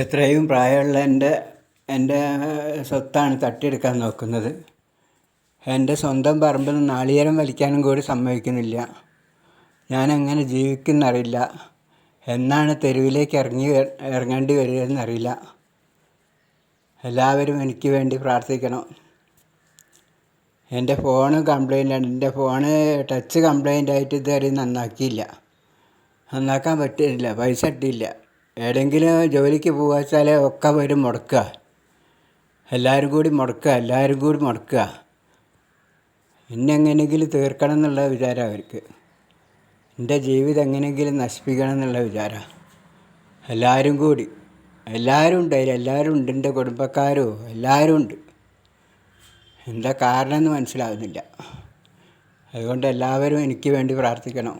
എത്രയും പ്രായമുള്ള എൻ്റെ സ്വത്താണ് തട്ടിയെടുക്കാൻ നോക്കുന്നത്. എൻ്റെ സ്വന്തം പറമ്പിൽ നിന്ന് നാളികേരം വലിക്കാനും കൂടി സമ്മതിക്കുന്നില്ല. ഞാനെങ്ങനെ ജീവിക്കുന്നറിയില്ല. എന്നാണ് തെരുവിലേക്ക് ഇറങ്ങേണ്ടി വരികയെന്നറിയില്ല. എല്ലാവരും എനിക്ക് വേണ്ടി പ്രാർത്ഥിക്കണം. എൻ്റെ ഫോണ് കംപ്ലൈൻ്റാണ്. എൻ്റെ ഫോണ് ടച്ച് കംപ്ലൈൻ്റായിട്ട് ഇതുവരെ നന്നാക്കിയില്ല. നന്നാക്കാൻ പറ്റിയില്ല, പൈസ ഇട്ടില്ല. എവിടെയെങ്കിലും ജോലിക്ക് പോകാച്ചാൽ ഒക്കെ വരും മുടക്കുക. എല്ലാവരും കൂടി മുടക്കുക. എന്നെങ്ങനെയെങ്കിലും തീർക്കണം എന്നുള്ള വിചാരം അവർക്ക്. എൻ്റെ ജീവിതം എങ്ങനെയെങ്കിലും നശിപ്പിക്കണം എന്നുള്ള വിചാരം. എല്ലാവരും ഉണ്ട് അതിൽ, എല്ലാവരും ഉണ്ട്. എൻ്റെ കുടുംബക്കാരും എല്ലാവരും ഉണ്ട്. എന്താ കാരണം എന്ന് മനസ്സിലാകുന്നില്ല. അതുകൊണ്ട് എല്ലാവരും എനിക്ക് വേണ്ടി പ്രാർത്ഥിക്കണം.